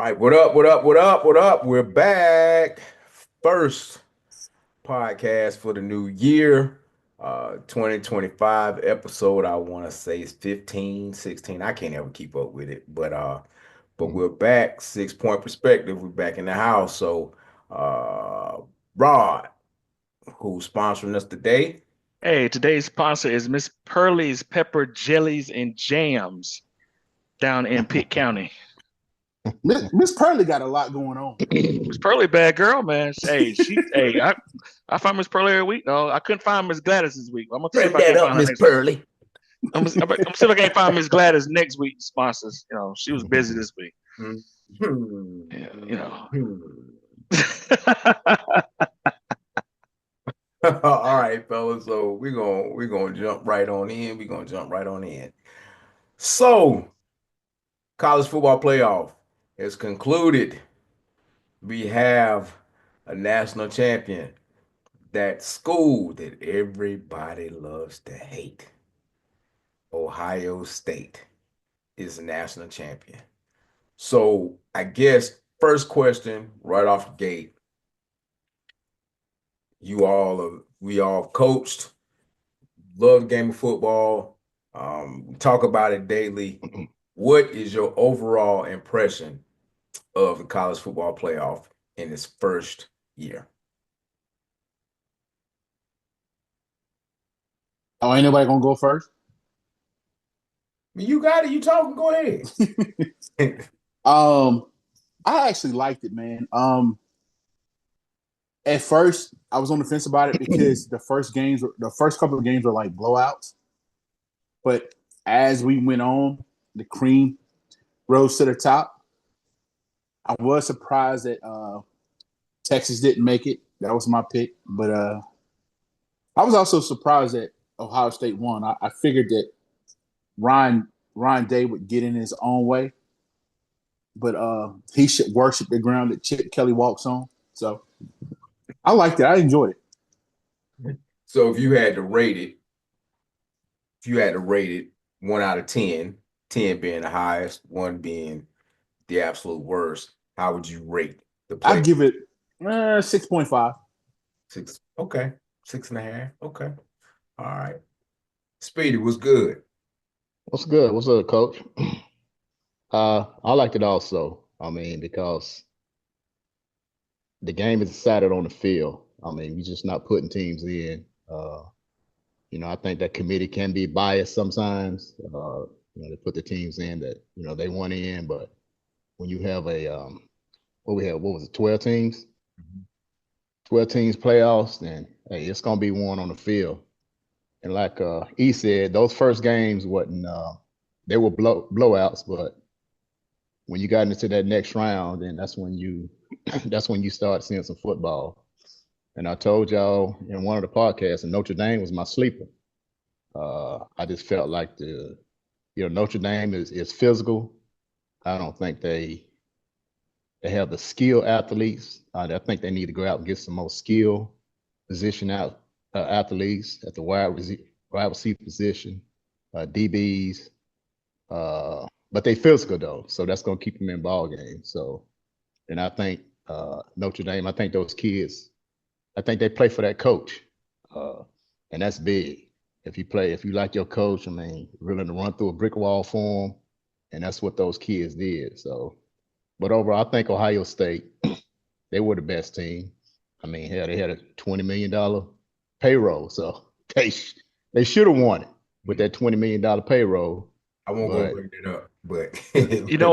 right, what up? What up? What up? What up? We're back. First podcast for the new year. 2025 episode. I want to say it's 15, 16. I can't ever keep up with it, but we're back. 6 Point Perspective. We're back in the house. So, uh, Rod, who's sponsoring us today? Hey, today's sponsor is Miss Pearlie's Pepper Jellies and Jams down in Pitt County. Miss Pearly got a lot going on. Miss Pearlie, bad girl, man. I find Miss Pearlie every week. No, I couldn't find Miss Gladys this week. I'm gonna see if Bring I that can't up, find her Miss next week. Pearly. I'm see if I can't find Miss Gladys next week. Sponsors, she was busy this week. Yeah, All right, fellas. So we're gonna jump right on in. We're gonna jump right on in. So, college football playoff is concluded. We have a national champion. That school that everybody loves to hate. Ohio State is the national champion. So, I guess first question right off the gate, we all coached, love the game of football. We talk about it daily. What is your overall impression of the college football playoff in its first year? Oh, ain't nobody gonna go first. You got it. You talking? Go ahead. Um, I actually liked it, man. At first I was on the fence about it because the first couple of games were like blowouts. But as we went on, the cream rose to the top. I was surprised that Texas didn't make it. That was my pick, but I was also surprised that Ohio State won. I figured that Ryan Ryan Day would get in his own way, but he should worship the ground that Chip Kelly walks on. So I liked it. I enjoyed it. So if you had to rate it 1 out of 10, 10 being the highest, one being the absolute worst, how would you rate the I'd play? give it 6.5. Six. Okay. 6.5. Okay. All right. Speedy was good. What's good? What's up, coach? I liked it also. I mean, because the game is decided on the field. I mean, you're just not putting teams in. I think that committee can be biased sometimes. They put the teams in that, they want in, but when you have what was it, 12 teams? 12 teams playoffs, then hey, it's gonna be one on the field. And like E said, those first games wasn't they were blowouts, but when you got into that next round, then that's when you that's when you start seeing some football. And I told y'all in one of the podcasts, and Notre Dame was my sleeper. I just felt like Notre Dame is physical. I don't think they have the skill athletes. I think they need to go out and get some more skill position out athletes at the wide receiver position, DBs. But they physical though, so that's gonna keep them in ball games. So, and I think Notre Dame. I think those kids. I think they play for that coach, uh, and that's big. If you like your coach, I mean, willing to run through a brick wall for them, and that's what those kids did. So, but overall, I think Ohio State, they were the best team. I mean, hell, they had a $20 million payroll, so they should have won it with that $20 million payroll. I won't go But bring it up, but you know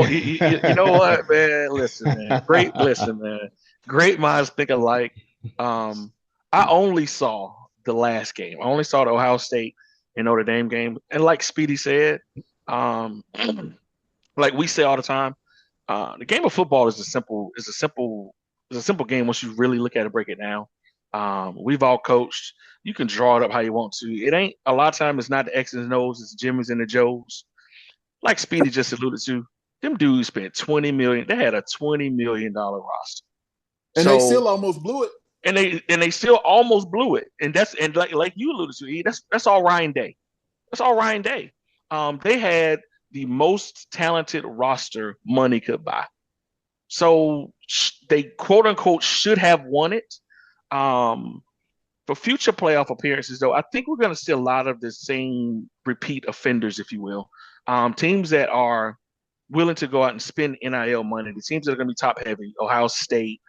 what, man? Listen, man. Great minds think alike. I only saw the last game. I only saw the Ohio State and Notre Dame game, and like Speedy said, um, like we say all the time, the game of football is a simple game once you really look at it, break it down. We've all coached. You can draw it up how you want to. It ain't a lot of time. It's not the X's and O's. It's Jimmys and the Joes. Like Speedy just alluded to, them dudes spent 20 million. They had a $20 million roster. And they So still almost blew it. and they still almost blew it. And like you alluded to, E, that's all Ryan Day. That's all Ryan Day. They had the most talented roster money could buy. So they quote unquote should have won it. For future playoff appearances, though, I think we're going to see a lot of the same repeat offenders, if you will. Teams that are willing to go out and spend NIL money. The teams that are going to be top heavy, Ohio State,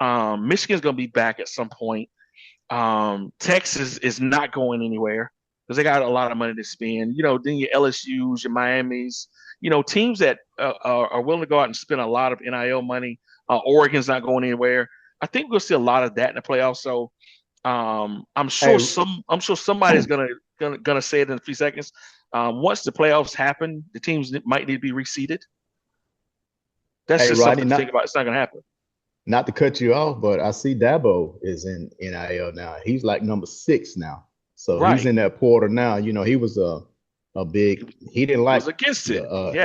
Michigan's going to be back at some point. Texas is not going anywhere because they got a lot of money to spend. Then your LSU's, your Miami's, teams that are willing to go out and spend a lot of NIL money. Oregon's not going anywhere. I think we'll see a lot of that in the playoffs. So I'm sure somebody's gonna say it in a few seconds. Once the playoffs happen, the teams might need to be reseeded. That's just Rodney, something to think about. It's not gonna happen. Not to cut you off, but I see Dabo is in NIL now. He's like number 6 now. So he's in that portal now. He was a big. He didn't like. He was against it.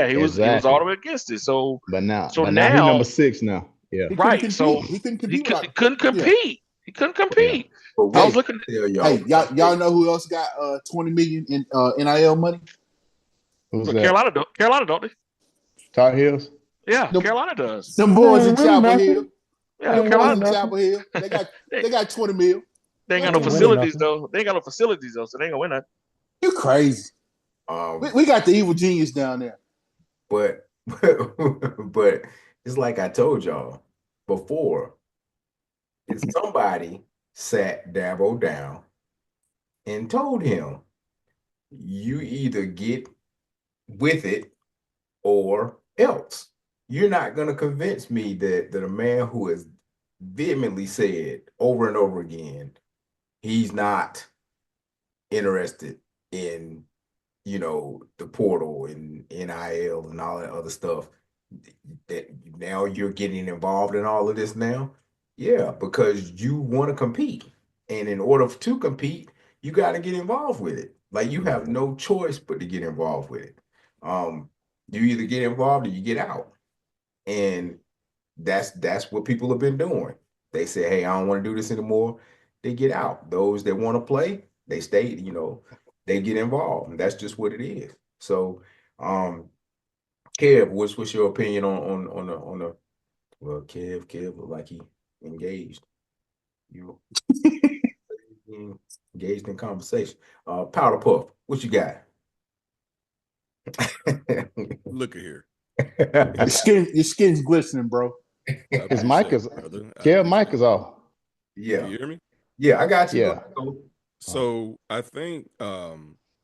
He was exactly. all the way against it. So now he's number 6 now. Yeah. Right. So he couldn't compete. He couldn't compete. Yeah. He couldn't compete. Yeah. I was looking. Hey, y'all know who else got $20 million in NIL money? Who's that? Carolina, don't they? Tar Heels. Yeah, Carolina does. Them boys in Chapel Hill. Yeah, Carolina, Chapel Hill. They got 20 mil. They ain't got no facilities though. So they ain't gonna win that. You crazy? We got the evil genius down there. But it's like I told y'all before. If somebody sat Dabo down and told him, you either get with it or else. You're not going to convince me that a man who has vehemently said over and over again, he's not interested in, the portal and NIL and all that other stuff, that now you're getting involved in all of this now. Yeah, because you want to compete. And in order to compete, you got to get involved with it. Like, you have no choice but to get involved with it. You either get involved or you get out. And that's what people have been doing. They say, hey, I don't want to do this anymore. They get out. Those that want to play, they stay, they get involved. And that's just what it is. So, Kev, what's your opinion on the well, Kev look like he engaged. Engaged in conversation. Powder Puff, what you got? Look at here. Your skin's glistening, bro. His mic is Kev mic is off. Yeah. Can you hear me? Yeah, I got you. Yeah. So I think I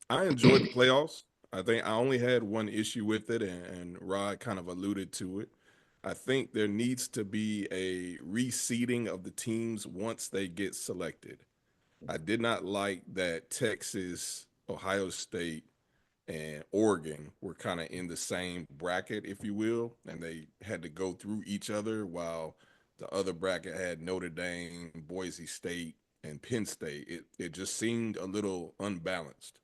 enjoyed the playoffs. I think I only had one issue with it, and Rod kind of alluded to it. I think there needs to be a reseeding of the teams once they get selected. I did not like that Texas, Ohio State, and Oregon were kind of in the same bracket, if you will, and they had to go through each other while the other bracket had Notre Dame, Boise State, and Penn State. It just seemed a little unbalanced.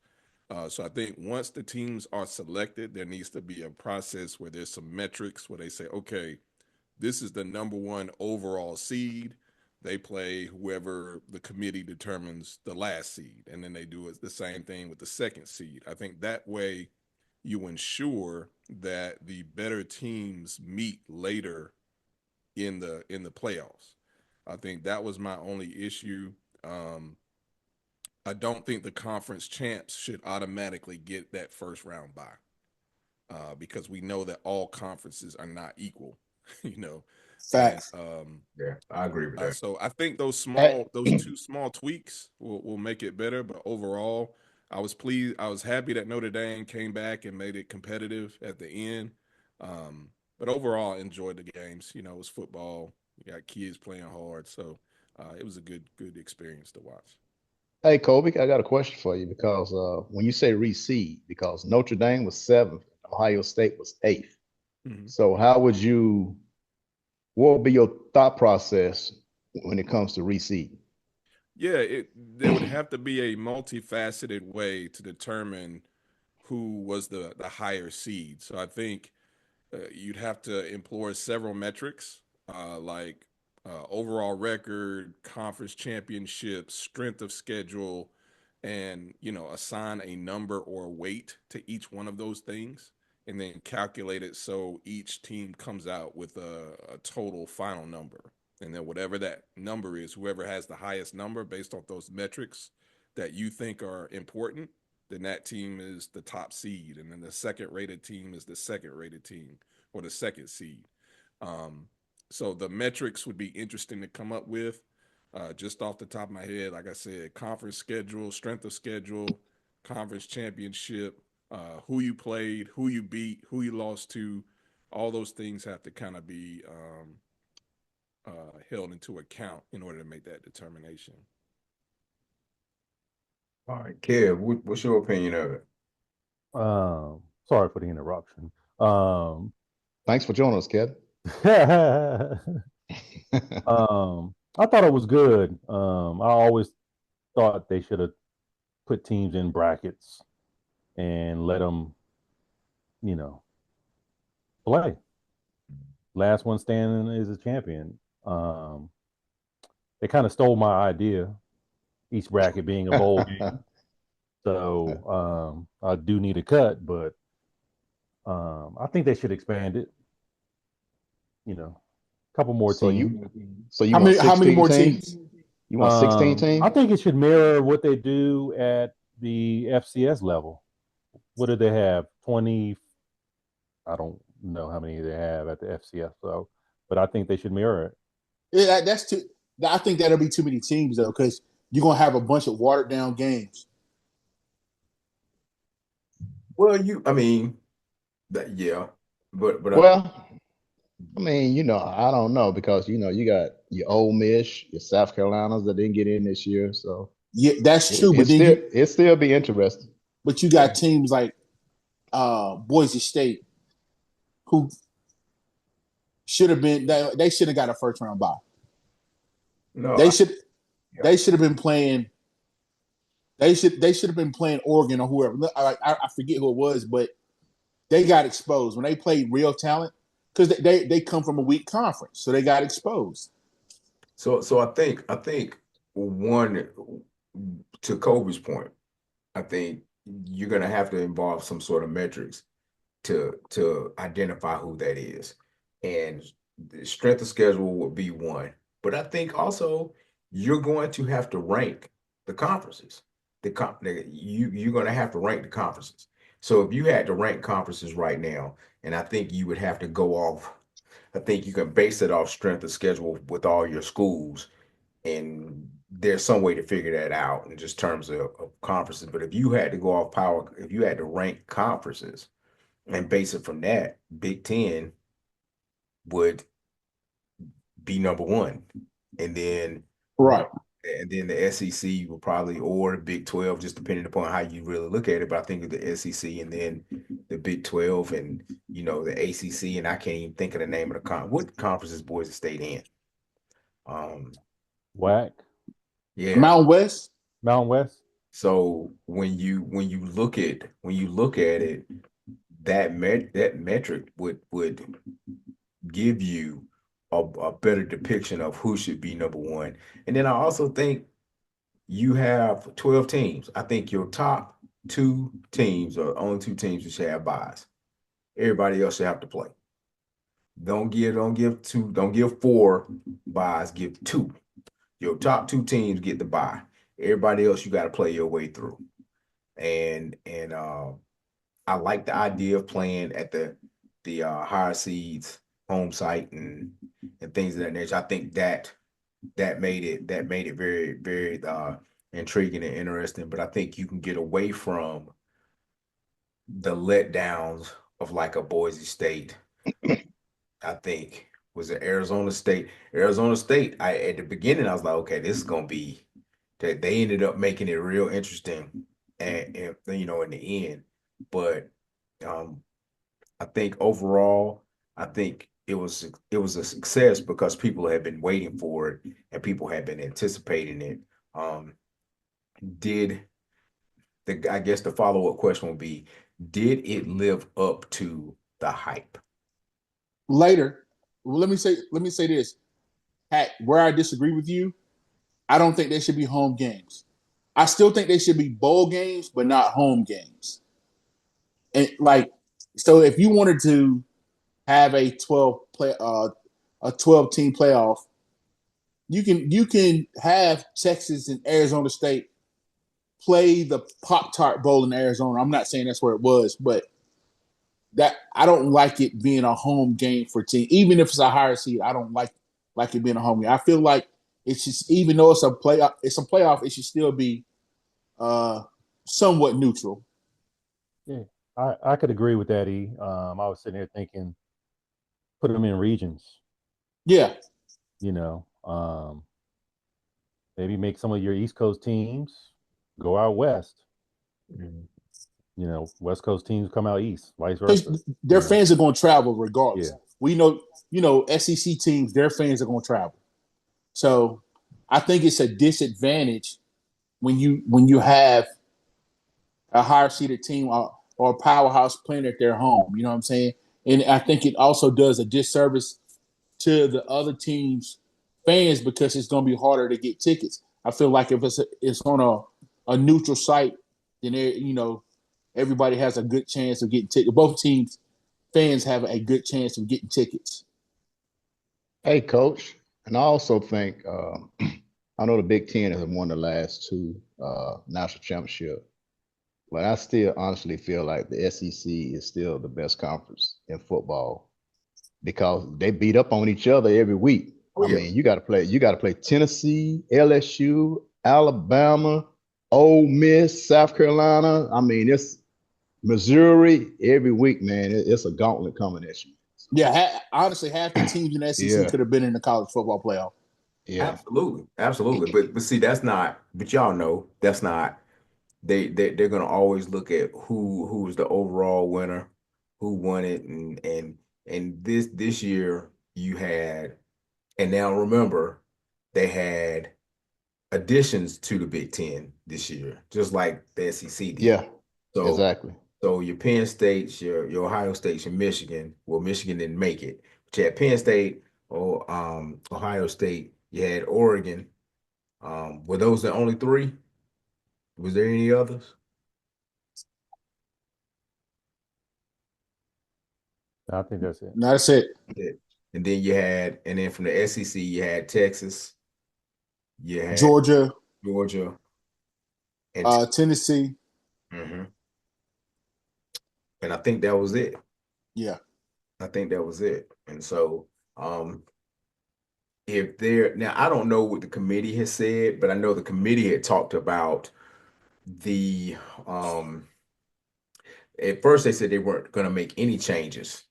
So I think once the teams are selected, there needs to be a process where there's some metrics where they say, okay, this is the number 1 overall seed. They play whoever the committee determines the last seed, and then they do the same thing with the second seed. I think that way you ensure that the better teams meet later in the playoffs. I think that was my only issue. I don't think the conference champs should automatically get that first round bye, because we know that all conferences are not equal. Facts. Yeah, I agree with that. So I think those 2 small tweaks will make it better. But overall, I was pleased. I was happy that Notre Dame came back and made it competitive at the end. But overall, I enjoyed the games. It was football. You got kids playing hard, so it was a good experience to watch. Hey, Kobe, I got a question for you because when you say reseed, because Notre Dame was 7th, Ohio State was 8th. Mm-hmm. So what would be your thought process when it comes to reseed? Yeah, there would have to be a multifaceted way to determine who was the higher seed. So I think you'd have to employ several metrics like overall record, conference championship, strength of schedule, and assign a number or a weight to each one of those things. and then calculate it so each team comes out with a total final number. And then whatever that number is, whoever has the highest number based off those metrics that you think are important, then that team is the top seed. And then the second rated team is the second rated team or the second seed. So the metrics would be interesting to come up with. Just off the top of my head, like I said, conference schedule, strength of schedule, conference championship, who you played, who you beat, who you lost to, all those things have to kind of be held into account in order to make that determination. All right, Kev, what's your opinion of it? Sorry for the interruption. Thanks for joining us, Kevin. I thought it was good. I always thought they should have put teams in brackets and let them, play. Last one standing is a champion. They kind of stole my idea, each bracket being a bowl game. So I do need a cut, but I think they should expand it. A couple more teams. So you How want many? How many 16 more teams? teams? You want 16 teams? I think it should mirror what they do at the FCS level. What do they have? 20. I don't know how many they have at the FCS, but I think they should mirror it. Yeah, that's too. I think that'll be too many teams though, because you're gonna have a bunch of watered down games. Well, yeah, but Well, I mean, I don't know because you got your Ole Miss, your South Carolinas that didn't get in this year, so Yeah, that's true. But it still be interesting. But you got teams like Boise State who should have been. They should have got a first round bye. no, They should have been playing. They should have been playing Oregon or whoever. I forget who it was, but they got exposed when they played real talent because they come from a weak conference, so they got exposed. So I think one, to Kobe's point, I think you're gonna have to involve some sort of metrics to identify who that is, and the strength of schedule would be one. But I think also you're going to have to rank the conferences. You're going to have to rank the conferences. So if you had to rank conferences right now, and I think you would have to go off. I think you can base it off strength of schedule with all your schools, and there's some way to figure that out in just terms of conferences. But if you had to go off power, if you had to rank conferences and base it from that, Big Ten would be number one, and then Right. the SEC will probably, or the Big 12, just depending upon how you really look at it. But I think of the SEC and then the Big 12 and the ACC, and I can't even think of the name of the what conference is Boise State in? WAC, Yeah, Mountain West. Mountain West. So when you look at it, that metric would give you a better depiction of who should be number one. And then I also think you have 12 teams. I think your top two teams are the only two teams that should have buys. Everybody else should have to play. Don't give four buys, give two. Your top two teams get the bye. Everybody else you got to play your way through. And I like the idea of playing at the higher seeds home site and things of that nature. I think that made it very, very intriguing and interesting. But I think you can get away from the letdowns of like a Boise State. I think was it Arizona State. Arizona State, at the beginning I was like, okay, this is gonna be that. They ended up making it real interesting and in the end. But I think overall, I think it was a success because people had been waiting for it and people had been anticipating it. I guess the follow-up question would be, did it live up to the hype? Later, well, let me say this. Where I disagree with you, I don't think they should be home games. I still think they should be bowl games, but not home games. And like So if you wanted to have a 12 team playoff, you can have Texas and Arizona State play the Pop-Tart Bowl in Arizona. I'm not saying that's where it was, but that I don't like it being a home game for team. Even if it's a higher seed, I don't like it being a home game. I feel like it's just, even though it's a playoff, it should still be somewhat neutral. Yeah, I could agree with that. I was sitting there thinking, put them in regions. Yeah, Maybe make some of your East Coast teams go out west. West Coast teams come out east, vice versa. Their fans are going to travel regardless. Yeah. We know, SEC teams, their fans are going to travel. So I think it's a disadvantage when you have a higher seeded team or a powerhouse playing at their home. You know what I'm saying? And I think it also does a disservice to the other team's fans because it's going to be harder to get tickets. I feel like if it's on a neutral site, then everybody has a good chance of getting tickets. Both teams fans have a good chance of getting tickets. Hey, Coach, and I also think I know the Big Ten has won the last two national championship, but I still honestly feel like the SEC is still the best conference in football because they beat up on each other every week. I mean, you got to play Tennessee, LSU, Alabama, Ole Miss, South Carolina. I mean, it's Missouri every week, man. It's a gauntlet coming at you. Yeah, honestly, half the teams in the SEC could have been in the college football playoff. Yeah, Absolutely. But see, that's not. But y'all know that's not. They're gonna always look at who's the overall winner, who won it, and this year you had, and now remember, they had additions to the Big Ten this year, just like the SEC did. yeah, So exactly. so your Penn States, your Ohio States, your Michigan. Well, Michigan didn't make it, but you had Penn State or Ohio State. You had Oregon. Were those the only three? Was there any others? I think that's it. That's it. And then and then from the SEC, you had Texas, you had Georgia, and Tennessee. Mhm. And I think that was it. Yeah. I think that was it. And so, if there now, I don't know what the committee has said, but I know the committee had talked about the at first they said they weren't going to make any changes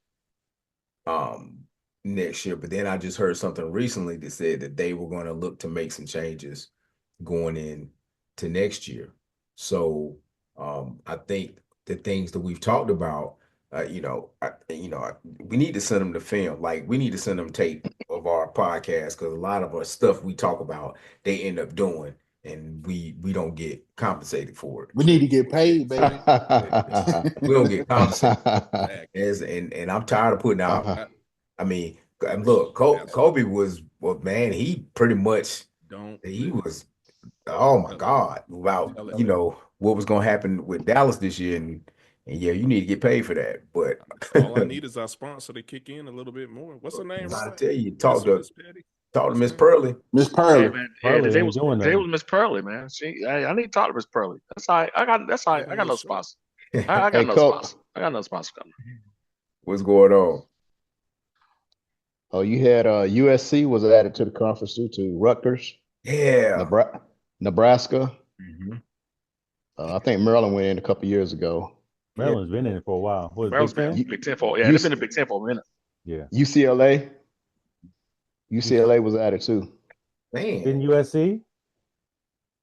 next year, but then I just heard something recently that said that they were going to look to make some changes going in to next year. So I think the things that we've talked about, we need to send them the film. Like we need to send them tape of our podcast because a lot of our stuff we talk about, they end up doing, and we don't get compensated for it. We need to get paid, baby. We don't get compensated. Exactly. And I'm tired of putting out. Uh-huh. I mean, look, Kobe was, well, man, he pretty much, he was, oh my God, about, what was going to happen with Dallas this year. And yeah, you need to get paid for that. But all I need is our sponsor to kick in a little bit more. What's her name? I tell you, Talk to Miss Pearly. Miss Pearly. Yeah, man. Yeah, Pearly today ain't was doing today nothing. was Miss Pearly, man. I need to talk to Miss Pearly. That's all right. I got no sponsor. I got Hey, no Coach. sponsor. I got no sponsor coming. What's going on? Oh, you had USC was added to the conference due to Rutgers, Yeah. Nebraska. Mhm. I think Maryland went in a couple years ago. Maryland's been in it for a while. What is Maryland's Big Ten? been Big Ten for they've been in Big Ten for a minute. Yeah. UCLA was added too. Man. In USC?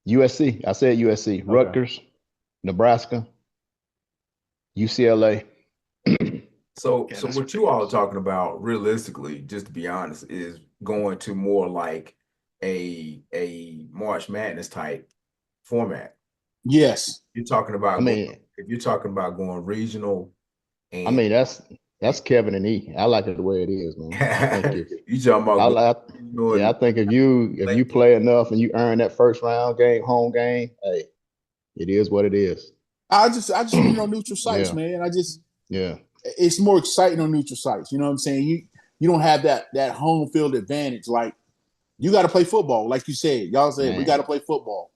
USC. I said USC. Okay. Rutgers, Nebraska, UCLA. So Yeah, so that's what you all are talking about, realistically, just to be honest, is going to more like a March Madness type format. Yes. You're talking about if you're talking about going regional, and that's Kevin and E. I like it the way it is, man. I think you talking about I think if you play enough and you earn that first round game, home game, hey, it is what it is. I just neutral sites, Yeah. man. Yeah. it's more exciting on neutral sites. You know what I'm saying? You don't have that home field advantage. Like you got to play football, like you said. Y'all said we got to play football.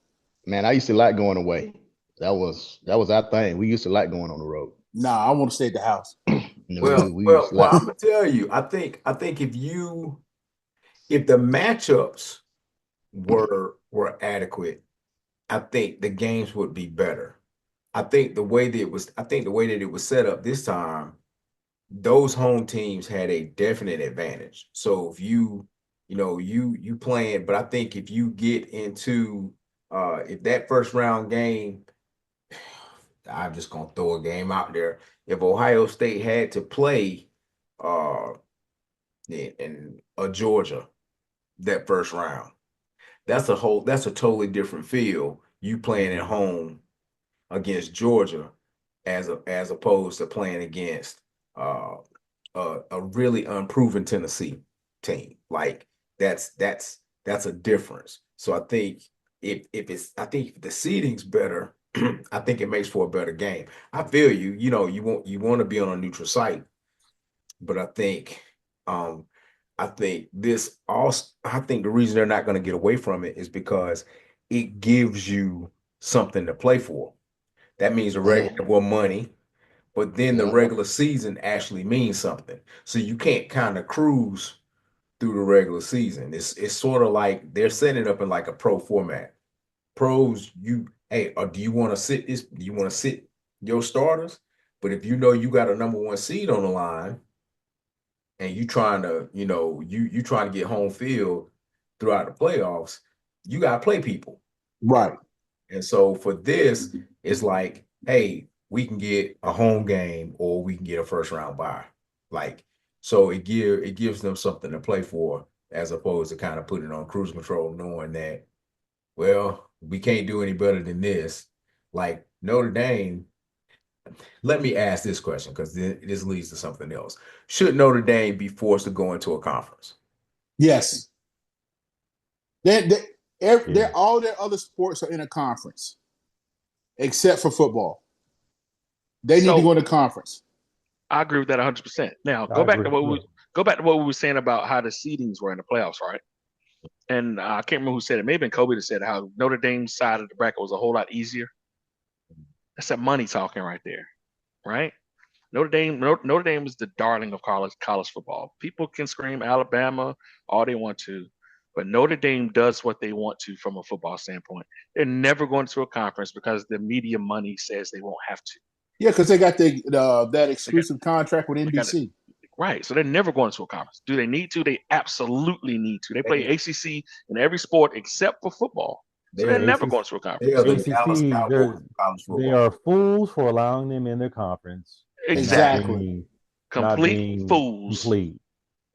Man, I used to like going away. That was our thing. We used to like going on the road. Nah, I want to stay at the house. We used to like. I'm gonna tell you. I think if the matchups were adequate, I think the games would be better. I think the way that it was set up this time, those home teams had a definite advantage. So if you playing, but I think if you get into if that first round game, I'm just gonna throw a game out there. If Ohio State had to play uh in Georgia that first round, that's a totally different feel. You playing at home against Georgia as opposed to playing against uh, a really unproven Tennessee team. Like that's a difference. So I think if the seeding's better, I think it makes for a better game. I feel you. You want to be on a neutral site, but um I think the reason they're not going to get away from it is because it gives you something to play for. That means the regular more money, but then the regular season actually means something. So you can't kind of cruise through the regular season. It's sort of like they're setting it up in like a pro format. Pros, do you want to sit this? Do you want to sit your starters? But if you know you got a number one seed on the line and you trying to, you trying to get home field throughout the playoffs, you got to play people. Right. And so for this, it's like, hey, we can get a home game or we can get a first round bye. Like, so it gives them something to play for as opposed to kind of putting on cruise control, knowing that, well, we can't do any better than this. Like Notre Dame, let me ask this question because this leads to something else. Should Notre Dame be forced to go into a conference? Yes. All their other sports are in a conference, except for football. They need to go into conference. I agree with that 100%. Now go back to what we were saying about how the seedings were in the playoffs, right? And I can't remember who said it. Maybe been Kobe that said how Notre Dame's side of the bracket was a whole lot easier. That's that money talking right there, right? Notre Dame is the darling of college football. People can scream Alabama all they want to, but Notre Dame does what they want to from a football standpoint. They're never going to a conference because the media money says they won't have to. Yeah, because they got that exclusive contract with NBC. Right. So they're never going to a conference. Do they need to? They absolutely need to. They play ACC in every sport except for football. So they're never going to a conference. They are fools for allowing them in their conference. Exactly. Complete fools.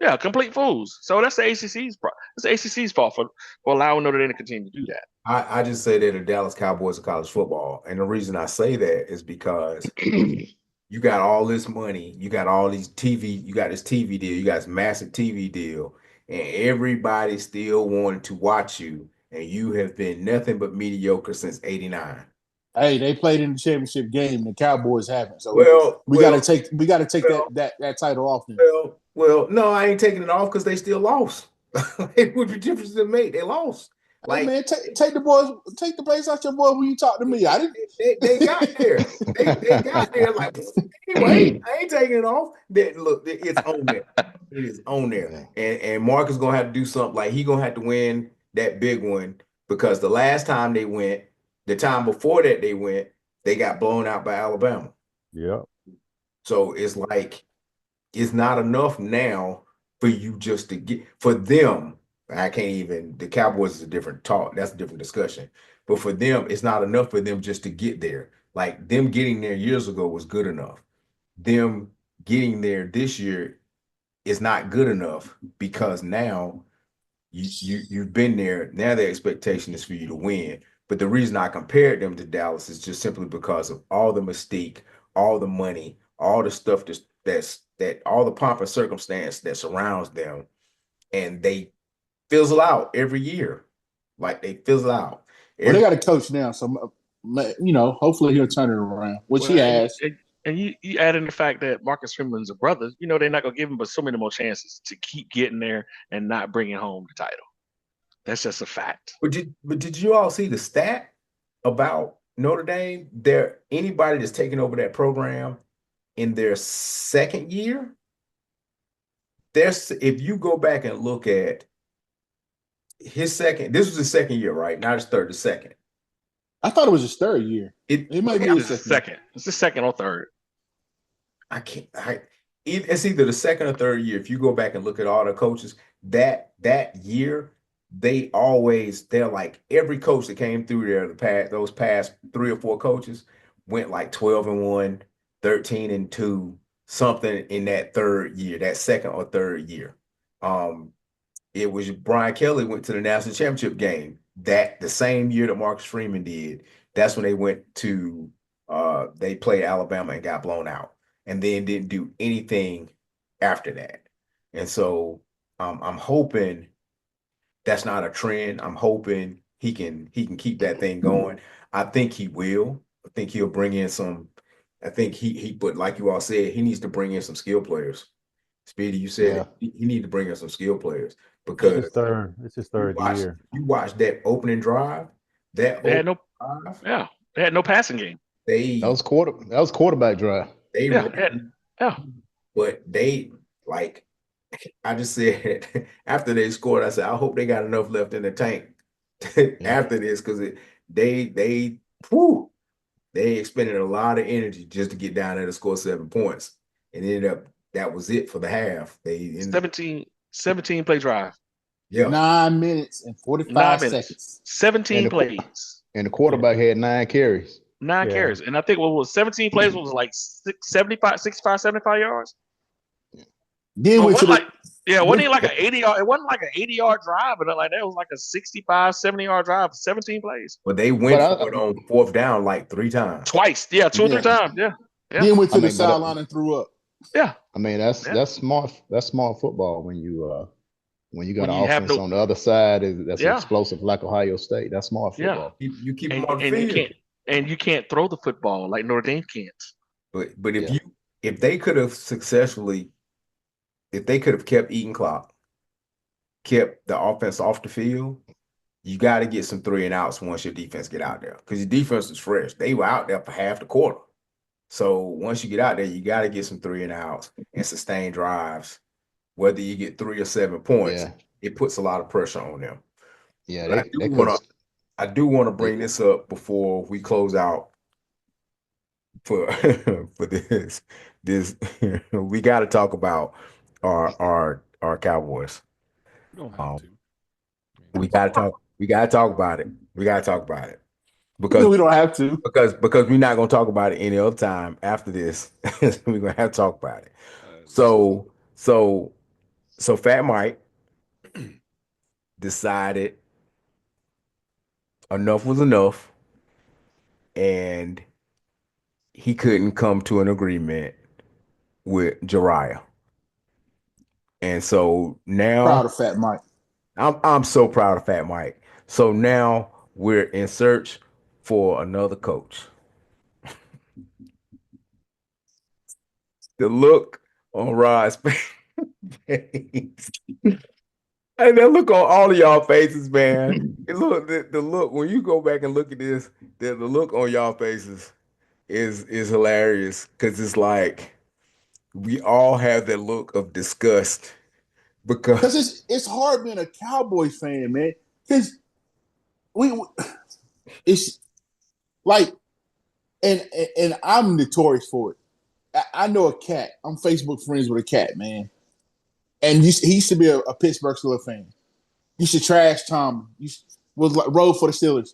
Yeah, complete fools. So that's the ACC's fault for allowing Notre Dame to continue to do that. I just say they're the Dallas Cowboys of college football. And the reason I say that is because you got all this money, you got all these you got this TV deal, you got this massive TV deal, and everybody still wanted to watch you, and you have been nothing but mediocre since '89. Hey, they played in the championship game, the Cowboys haven't. So we gotta take that title off them. Well, no, I ain't taking it off because they still lost. It would be difference to make. They lost. Like, hey man, take the place out your boy when you talk to me. I didn't. They got there. They got there. Like, anyway, I ain't taking it off. Look, it's on there. It is on there. And Mark is gonna have to do something. Like he gonna have to win that big one because the last time they went, the time before that they went, they got blown out by Alabama. Yeah. So it's like it's not enough now for you just to get for them. I can't even, the Cowboys is a different talk. That's a different discussion. But for them, it's not enough for them just to get there. Like them getting there years ago was good enough. Them getting there this year is not good enough because now you've been there. Now the expectation is for you to win. But the reason I compared them to Dallas is just simply because of all the mystique, all the money, all the stuff that all the pomp and circumstance that surrounds them. And they fizzle out every year. Like they fizzle out. Well, they got a coach now, so hopefully he'll turn it around, which he has. And you add in the fact that Marcus Freeman's a brother, they're not gonna give him but so many more chances to keep getting there and not bringing home the title. That's just a fact. But did you all see the stat about Notre Dame? Anybody that's taking over that program in their second year, if you go back and look at this was his second year, right? Not his third, the second. I thought it was his third year. It might be his It's second. second. It's the second or third. It's either the second or third year. If you go back and look at all the coaches, that year, they're like every coach that came through there, those past 3 or 4 coaches went like 12-1, 13-2, something in that third year, that second or third year. It was Brian Kelly went to the national championship game the same year that Marcus Freeman did. That's when they went to they played Alabama and got blown out, and then didn't do anything after that. And so I'm hoping that's not a trend. I'm hoping he can keep that thing going. I think he will. I think he'll bring in some. I think but like you all said, he needs to bring in some skill players. Speedy, you said he need to bring in some skill players because It's his third year. you watch that opening drive. They had no passing game. That was quarterback drive. But they I just said after they scored, I said, I hope they got enough left in the tank after this because they expended a lot of energy just to get down there to score 7 points. And ended up that was it for the half. They 17 play drive. Yeah. 9 minutes and 45 seconds. 17 plays. And the quarterback had 9 carries. 9 carries. And I think what was 17 plays was like 65, 75 yards. Then wasn't it like an 80-yard? It wasn't like an 80-yard drive, but like that was like a 65, 70-yard drive for 17 plays. But they went for it on 4th down like 3 times. Twice. Yeah, 2 or 3 times. Yeah. Then went to the sideline and threw up. Yeah. I mean, that's smart. That's smart football when you got an offense on the other side that's explosive like Ohio State. That's smart football. Yeah. You keep them on the field. You can't throw the football like Notre Dame can't. But if they could have kept eating clock, kept the offense off the field, you got to get some 3 and outs once your defense get out there because your defense is fresh. They were out there for half the quarter. So once you get out there, you got to get some 3 and outs and sustain drives. Whether you get 3 or 7 points, it puts a lot of pressure on them. Yeah, I do want to bring this up before we close out for this. We got to talk about our Cowboys. We don't have to. We got to talk about it. We got to talk about it. Because we don't have to. Because we're not going to talk about it any other time after this. We're going to have to talk about it. So Fat Mike decided enough was enough, and he couldn't come to an agreement with Jariah. And so now, proud of Fat Mike. I'm so proud of Fat Mike. So now we're in search for another coach. The look on Rod's face. And that look on all of y'all faces, man. The look when you go back and look at this, the look on y'all faces is hilarious because it's like we all have that look of disgust because it's hard being a Cowboys fan, man. Because it's like, and I'm notorious for it. I know a cat. I'm Facebook friends with a cat, man. And he used to be a Pittsburgh Steelers fan. He used to trash Tom. Was like road for the Steelers.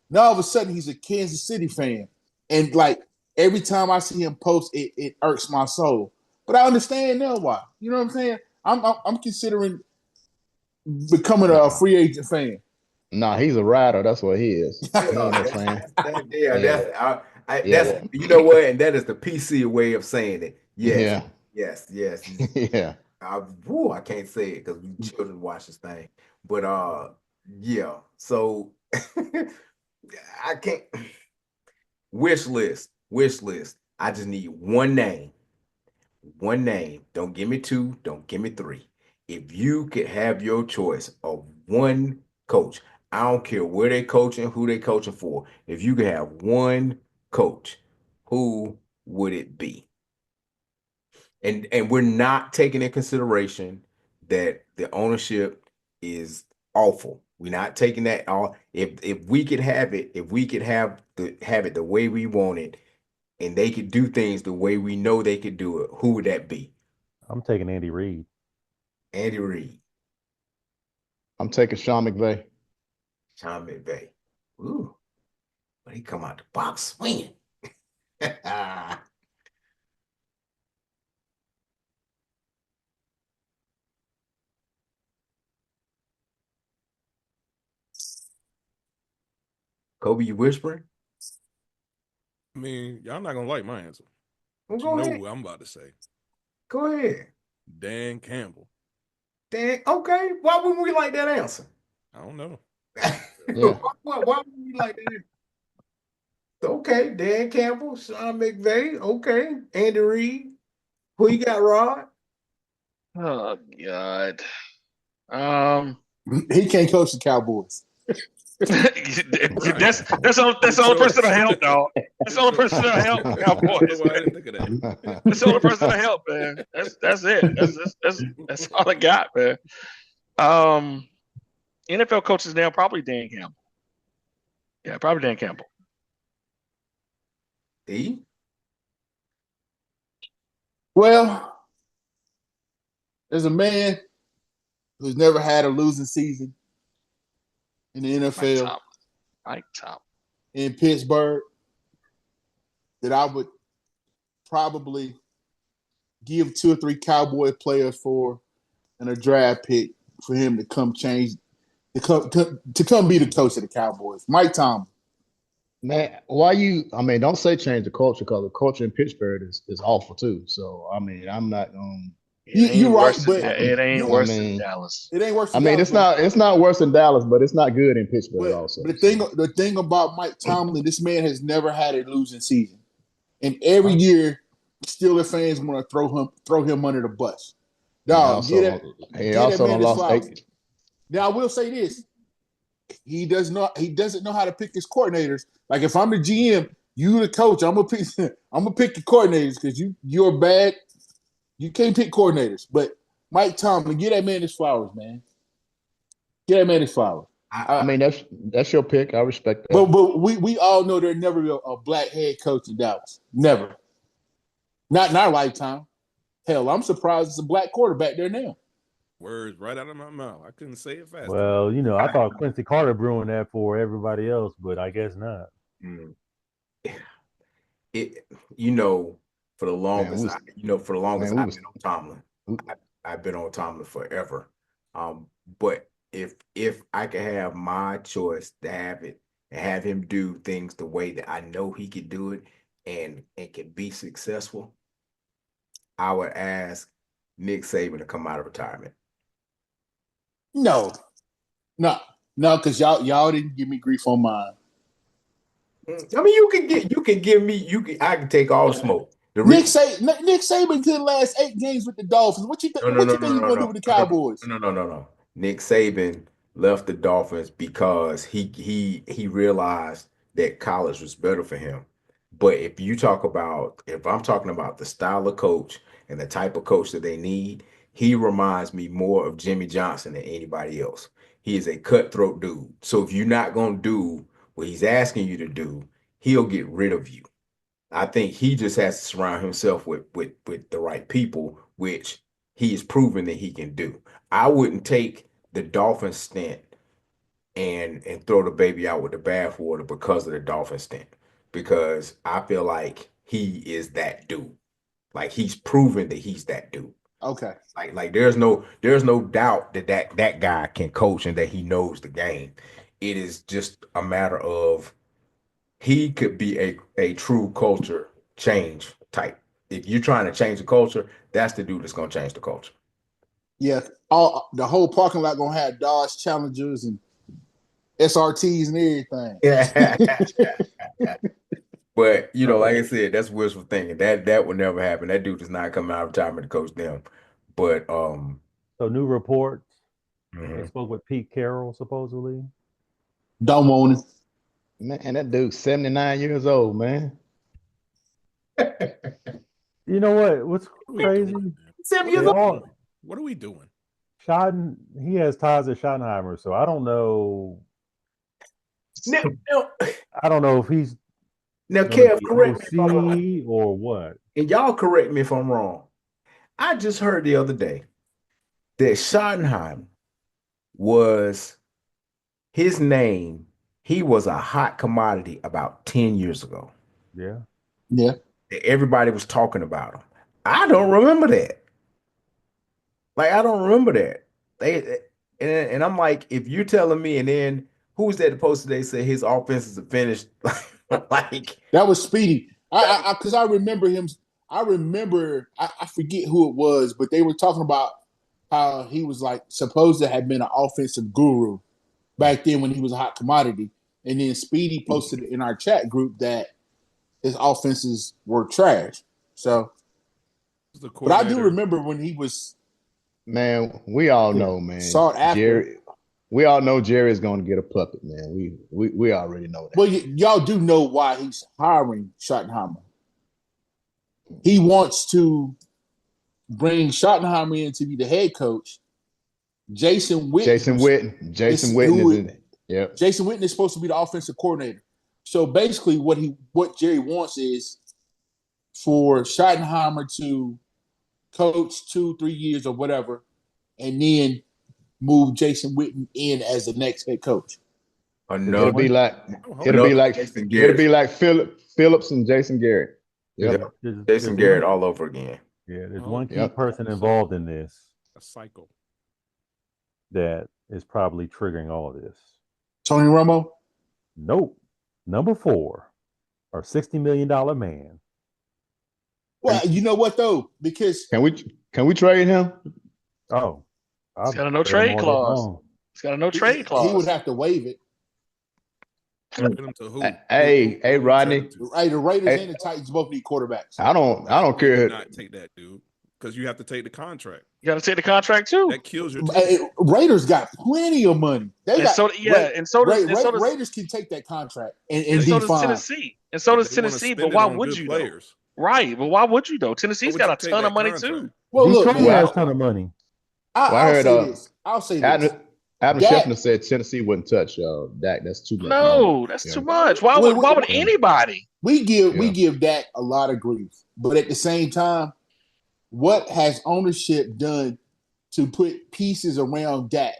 Now all of a sudden he's a Kansas City fan, and like every time I see him post, it irks my soul. But I understand now why. You know what I'm saying? I'm considering becoming a free agent fan. Nah, he's a rider. That's what he is. That's you know what, and that is the PC way of saying it. Yes. Yeah. I can't say it because we children watch this thing, but so I can't. Wish list. I just need one name. One name. Don't give me two. Don't give me three. If you could have your choice of one coach, I don't care where they coaching, who they coaching for. If you could have one coach, who would it be? And we're not taking in consideration that the ownership is awful. We're not taking that all. If we could have it, if we could have it the way we want it, and they could do things the way we know they could do it, who would that be? I'm taking Andy Reid. Andy Reid, I'm taking Sean McVay. Sean McVay. Ooh, but he come out the box swinging. Kobe, you whispering? I mean, y'all not gonna like my answer. Well, But you go know ahead. who I'm about to say. Go ahead. Dan Campbell. Dan, okay. Why wouldn't we like that answer? I don't know. Yeah. Why wouldn't we like that answer? Okay, Dan Campbell, Sean McVay. Okay, Andy Reid. Who you got, Rod? Oh God. He can't coach the Cowboys. that's the only person that'll help, dog. That's the only person that'll help I Cowboys. don't know why I didn't think of that. That's the only person that'll help, man. That's it. That's all I got, man. NFL coaches now probably Dan Campbell. Yeah, probably Dan Campbell. E? Well, there's a man who's never had a losing season in the NFL Mike Tomlin. in Pittsburgh that I would probably give 2 or 3 Cowboy players for and a draft pick for him to come change to come be the coach of the Cowboys. Mike Tomlin. Man, don't say change the culture because the culture in Pittsburgh is awful too. So I mean, I'm not going. You're right, but it ain't worse than Dallas. It ain't worse. I mean, it's not worse than Dallas, but it's not good in Pittsburgh also. But the thing about Mike Tomlin, this man has never had a losing season, and every year, Steelers fans want to throw him under the bus. Dog, he also lost 8. Now I will say this: he doesn't know how to pick his coordinators. Like if I'm the GM, you the coach, I'm gonna pick the coordinators because you're bad. You can't pick coordinators. But Mike Tomlin, get that man his flowers, man. Get that man his flowers. I mean, that's your pick. I respect that. But we all know there'll never be a black head coach in Dallas. Never. Not in our lifetime. Hell, I'm surprised it's a black quarterback there now. Words right out of my mouth. I couldn't say it fast. Well, I thought Quincy Carter brewing that for everybody else, but I guess not. For the longest, I've been on Tomlin. I've been on Tomlin forever. But if I could have my choice to have it and have him do things the way that I know he could do it and can be successful, I would ask Nick Saban to come out of retirement. No, because y'all didn't give me grief on mine. I mean, I can take all the smoke. Nick Saban could last 8 games with the Dolphins. What you think? What you think he's gonna do with the Cowboys? No. Nick Saban left the Dolphins because he realized that college was better for him. But if I'm talking about the style of coach and the type of coach that they need, he reminds me more of Jimmy Johnson than anybody else. He is a cutthroat dude. So if you're not going to do what he's asking you to do, he'll get rid of you. I think he just has to surround himself with the right people, which he is proven that he can do. I wouldn't take the Dolphins stint and throw the baby out with the bathwater because of the Dolphins stint, because I feel like he is that dude. Like he's proven that he's that dude. Okay. Like there's no doubt that guy can coach and that he knows the game. It is just a matter of he could be a true culture change type. If you're trying to change the culture, that's the dude that's going to change the culture. Yeah, the whole parking lot gonna have Dodge Challengers and SRTs and everything. Yeah. But you know, like I Oh, said, that's wishful thinking. That would never happen. That dude is not coming out of retirement to coach them. But so new reports. They mhm. spoke with Pete Carroll supposedly. Don't want it. Man, that dude's 79 years old, man. You know what? What's What are we crazy? doing, man? 7 years They old. all What are we doing? Schotten. He has ties to Schottenheimer, so I don't know. Now, now, I don't know if he's now, going to Kev, be correct me if I'm wrong, OC or what. and y'all correct me if I'm wrong. I just heard the other day that Schottenheim was his name. He was a hot commodity about 10 years ago. Yeah. Yeah. Everybody was talking about him. I don't remember that. Like, I don't remember that. They and I'm like, if you're telling me, and then who's that post today say his offenses are finished? Like, That was Speedy. Because I remember him. I remember. I forget who it was, but they were talking about how he was like supposed to have been an offensive guru back then when he was a hot commodity, and then Speedy posted in our chat group that his offenses were trash. So, The but I do coordinator. remember when he was Man, we all Yeah. know, man. sought after. Jerry, we all know Jerry's going to get a puppet, man. We already know that. Well, y'all do know why he's hiring Schottenheimer. He wants to bring Schottenheimer in to be the head coach. Jason Witten, Jason Witten is in it. Yep. Jason Witten is supposed to be the offensive coordinator. So basically, what Jerry wants is for Schottenheimer to coach 2-3 years or whatever, and then move Jason Witten in as the next head coach. It'll be like Jason it'll Garrett. be like Phillips and Jason Garrett. Yep. Yep. There's- Jason there's Garrett one- all over again. Yeah, there's Oh, one key yep. person involved in this A cycle. that is probably triggering all of this. Tony Romo? Nope. Number 4, our $60 million man. Well, you know what though? Because Can we trade him? Oh, He's got a no I've said him trade all day clause. long. He's got a no trade clause. he would have to waive it. Trade him to who? Hey, Who you Rodney. trade him to? Right, the Raiders Hey. and the Titans both need quarterbacks. I don't You care. cannot take that, dude, because you have to take the contract. You got to take the contract too. That kills your team. Raiders got plenty of money. They And got so does Raiders can take that contract and and so be does fine. Tennessee. And so does They wanna Tennessee. spend But it why on would good you though? players. Right, but why would you though? Why Tennessee's would got you a take ton that of money contract? too. Well, look, Detroit man, has a ton of money. I I'll heard, say this. I'll say this. Adam Dak- Schefter said Tennessee wouldn't touch Dak. That's too much. No, money. that's Yeah. too much. Why Well, would yeah. anybody? We Yeah. give Dak a lot of grief, but at the same time, what has ownership done to put pieces around Dak?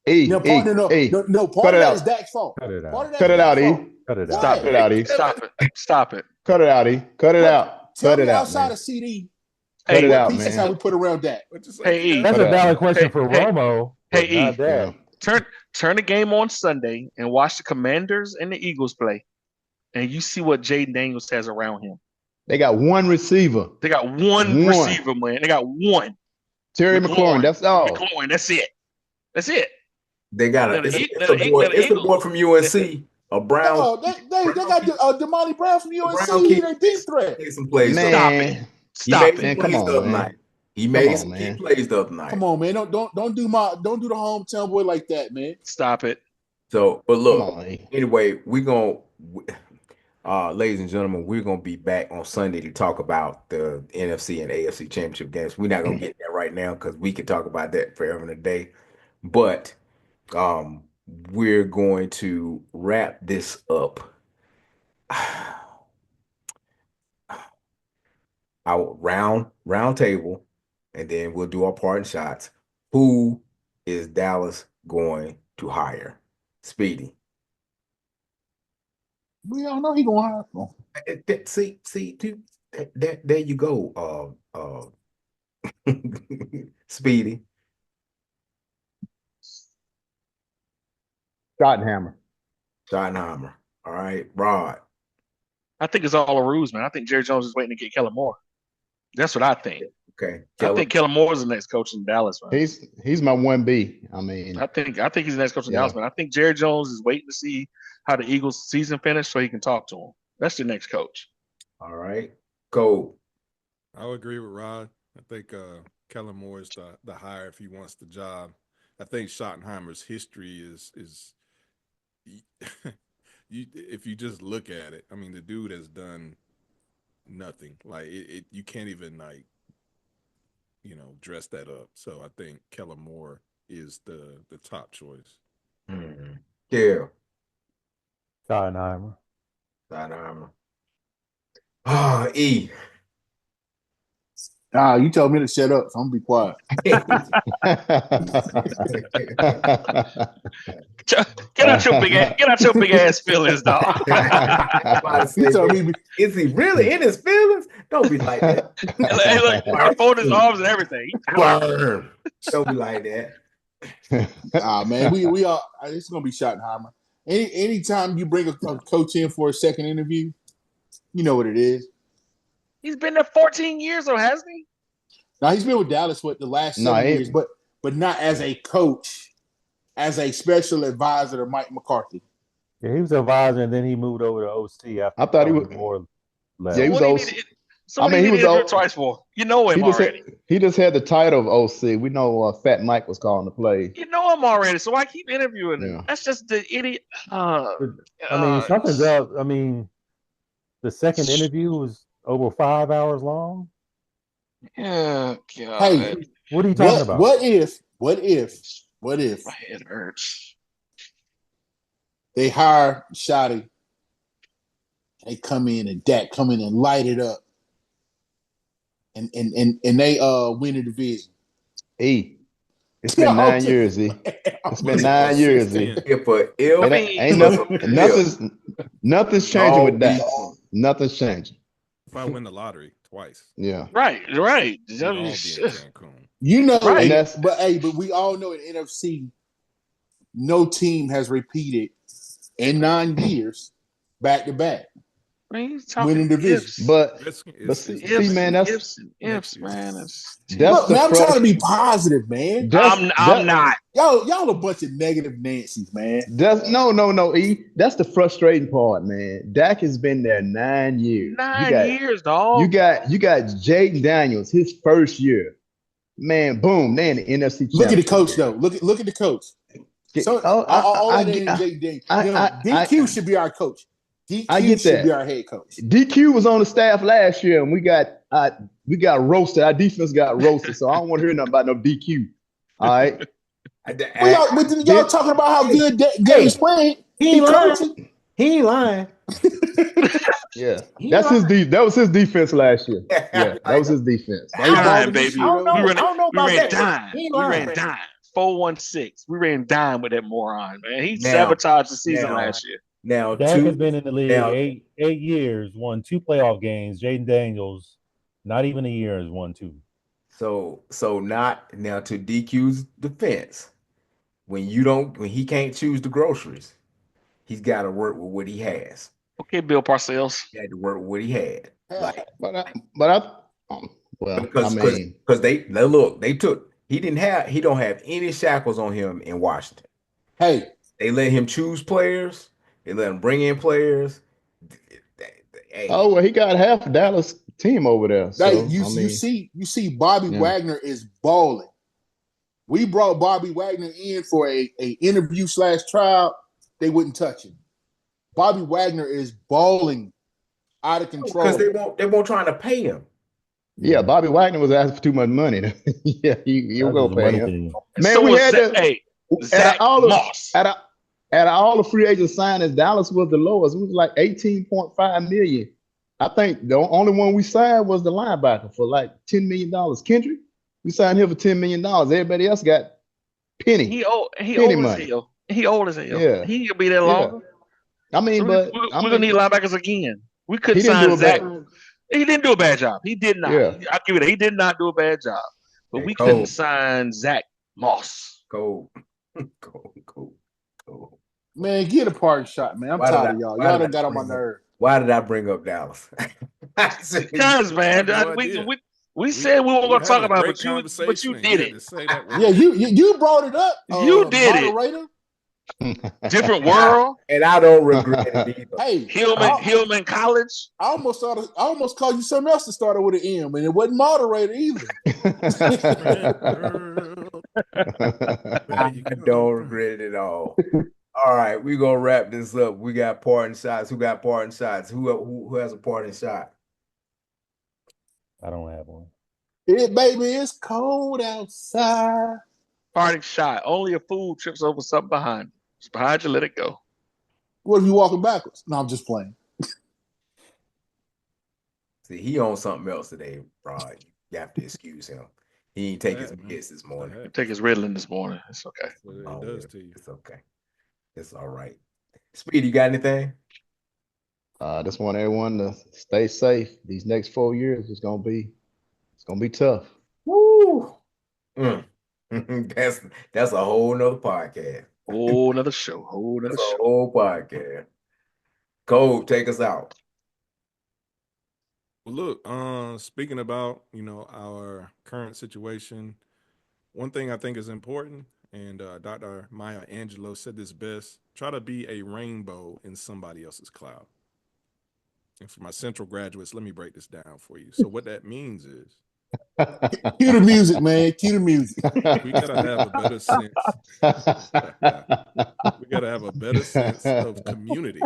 Now, part of that is Dak's fault. Cut it out. Part of that Cut is it out, Dak's E. fault. Cut it What? out. Stop Cut it out, E. Stop it. Stop it. Cut it out, E. Cut it out. Tell Cut me it out, outside man. of CD, Cut it what out, pieces man. have we put around Dak? What you say, Hey, E. Kev? That's Cut a it valid out. question for Hey, Romo, hey, but not E. that. Yeah. Turn the game on Sunday and watch the Commanders and the Eagles play, and you see what Jaden Daniels has around him. They got one receiver, They got one receiver, man. They got one. Terry McLaurin. That's all. McLaurin. That's it. That's it. They got Now the it's Eag- now the Eag- now the a Eagles- boy from UNC, a Brown. Oh, they got Damani Brown from UNC. Brown He kid. their deep threat. Made some plays. Man, Stop it. He Stop made it. some Man, plays come the on, other man. night. He made on, some key man. plays the other night. Come on, man. Don't do the hometown boy like that, man. Stop it. So, but Come look, on, E. anyway, ladies and gentlemen, we're gonna be back on Sunday to talk about the NFC and AFC championship games. We're not gonna get there right now because we could talk about that forever and a day. But we're going to wrap this up. Our round table, and then we'll do our parting shots. Who is Dallas going to hire? Speedy. We all know he gonna hire. See, there you go. Speedy. Schottenheimer. Schottenheimer. All right, Rod. I think it's all a ruse, man. I think Jerry Jones is waiting to get Kellen Moore. That's what I think. Okay. I think Kellen Moore is the next coach in Dallas, man. He's my 1B. I mean, I think he's the next coach in Yeah. Dallas, man. I think Jerry Jones is waiting to see how the Eagles season finished so he can talk to him. That's the next coach. All right. Cole. I would agree with Rod. I think Kellen Moore is the hire if he wants the job. I think Schottenheimer's history is if you just look at it, I mean, the dude has done nothing. Like you can't even dress that up. So I think Kellen Moore is the top choice. Yeah. Schottenheimer. E. You told me to shut up, so I'm gonna be quiet. Get out your big ass feelings, dog. You told me Is he really in his feelings? Don't be like that. Hey, look, I fold his arms and everything. Burn. Don't be like that. man, we are. It's gonna be Schottenheimer. Anytime you bring a coach in for a second interview, you know what it is. He's been there 14 years, though, hasn't he? Now he's been with Dallas for the last 7 years, but not as a coach, as a special advisor to Mike McCarthy. Yeah, he was an advisor, and then he moved over to OC after. I thought he was more. Yeah, he was OC. So he was twice for. You know him already. He just had the title of OC. We know Fat Mike was calling the play. You know him already, so I keep interviewing him. That's just the idiot. Something's up. I mean, the second interview was over 5 hours long. Yeah, God. Hey, what are you talking about? What if My head hurts. they hire Shotty, they come in and Dak come in and light it up, and they win the division. It's been 9 years, E. It's been 9 years, E. Nothing's changing with that. Nothing's changing. If I win the lottery twice. Yeah. Right. We'd all be in Cancun. You know, Right. but we all know in NFC, no team has repeated in 9 years back to back winning division. But Ifs, man, that's man. I'm trying to be positive, man. I'm not. Y'all a bunch of negative Nancy's, man. No, E. That's the frustrating part, man. Dak has been there 9 years. 9 years, dog. You got Jaden Daniels, his first year. Man, boom, they in the NFC. Look at the coach, though. Look at the coach. So DQ should be our coach. DQ should be our head coach. DQ was on the staff last year, and we got roasted. Our defense got roasted, so I don't want to hear nothing about no DQ. All right. Y'all talking about how good Game's playing. He ain't lying. Yeah, that was his defense last year. Yeah, that was his defense. Dime, baby. I don't know about that. Dime. We ran dime. 4-1-6. We ran dime with that moron, man. He sabotaged the season last year. Now, Dak has been in the league 8 years, won 2 playoff games. Jaden Daniels, not even a year, has won 2. So not now to DQ's defense. When he can't choose the groceries, he's got to work with what he has. Okay, Bill Parcells. He had to work with what he had. Because they don't have any shackles on him in Washington. Hey, they let him choose players. They let him bring in players. Well, he got half of Dallas team over there. So, you see, Bobby Wagner is balling. We brought Bobby Wagner in for a interview / trial. They wouldn't touch him. Bobby Wagner is balling out of control because they won't trying to pay him. Yeah, Bobby Wagner was asking for too much money. Yeah, you gonna pay him. Man, so we had Zach Moss. Out of all the free agent signings, Dallas was the lowest. It was like $18.5 million. I think the only one we signed was the linebacker for like $10 million. Kendrick, we signed him for $10 million. Everybody else got penny. He old as hell. He old as hell. Yeah. He ain't gonna be there long. I mean, we're gonna need linebackers again. We couldn't sign Zach. He didn't do a bad job. He did not. Yeah. I'll give it. He did not do a bad job. But we couldn't sign Zach Moss. Cool. Man, get a party shot, man. I'm tired of y'all. Y'all done got on my nerve. Why did I bring up Dallas? Because, man, we said we weren't going to talk about it, but you did it. Yeah, you brought it up. You did moderator. Different world. And I don't regret it either. Hey, Hillman College. I almost called you something else that started with an M, and it wasn't moderator either. I don't regret it at all. All right, we're gonna wrap this up. We got parting shots. Who got parting shots? Who has a parting shot? I don't have one. Baby, it's cold outside. Parting shot. Only a fool trips over something behind. It's behind you. Let it go. What if you walking backwards? No, I'm just playing. See, he on something else today, Rod. You have to excuse him. He ain't take his meds this morning. Take his Ritalin this morning. It's okay. What it does to you. It's okay. It's all right. Speedy, you got anything? Just want everyone to stay safe. These next 4 years is gonna be tough. Woo! That's a whole nother podcast. Whole another show. Whole another That's a show. whole podcast. Cole, take us out. Well, look, speaking about, our current situation, one thing I think is important, and Dr. Maya Angelou said this best: try to be a rainbow in somebody else's cloud. And for my Central graduates, let me break this down for you. So what that means is Cue the music, man. Cue the music. we gotta have a better sense. We gotta have a better sense of community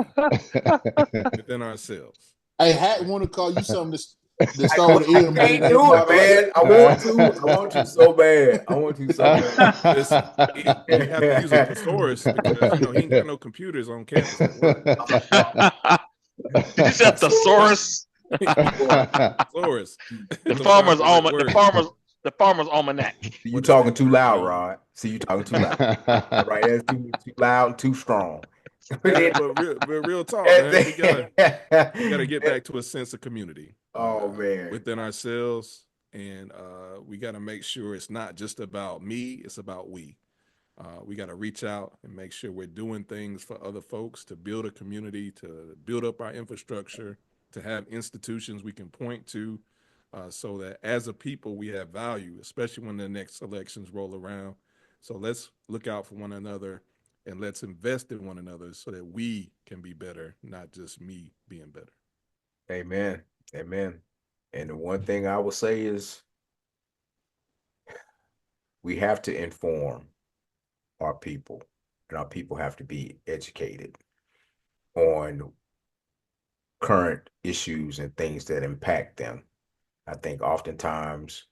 within ourselves. I had want to call you something that start with an M. I can't do it, man. I want to so bad. I want to so bad. Listen, he have to use a thesaurus because he ain't got no computers on campus. Did you say thesaurus? Thesaurus. The farmer's almanac. You talking too loud, Rod. See, you talking too loud. Right, that's too loud and too strong. but real talk, man. We gotta get back to a sense of community. Man, within ourselves, and we gotta make sure it's not just about me; it's about we. We gotta reach out and make sure we're doing things for other folks to build a community, to build up our infrastructure, to have institutions we can point to, so that as a people we have value, especially when the next elections roll around. So let's look out for one another. And let's invest in one another so that we can be better, not just me being better. Amen. Amen. And the one thing I will say is we have to inform our people, and our people have to be educated on current issues and things that impact them. I think oftentimes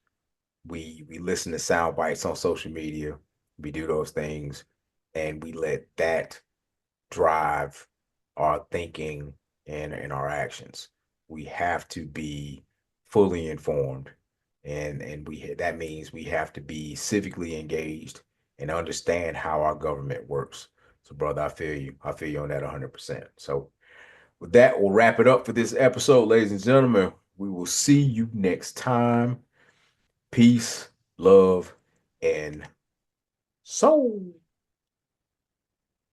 we listen to sound bites on social media, we do those things, and we let that drive our thinking and our actions. We have to be fully informed, and that means we have to be civically engaged and understand how our government works. So, brother, I feel you. I feel you on that 100%. So, with that, we'll wrap it up for this episode, ladies and gentlemen. We will see you next time. Peace, love, and soul.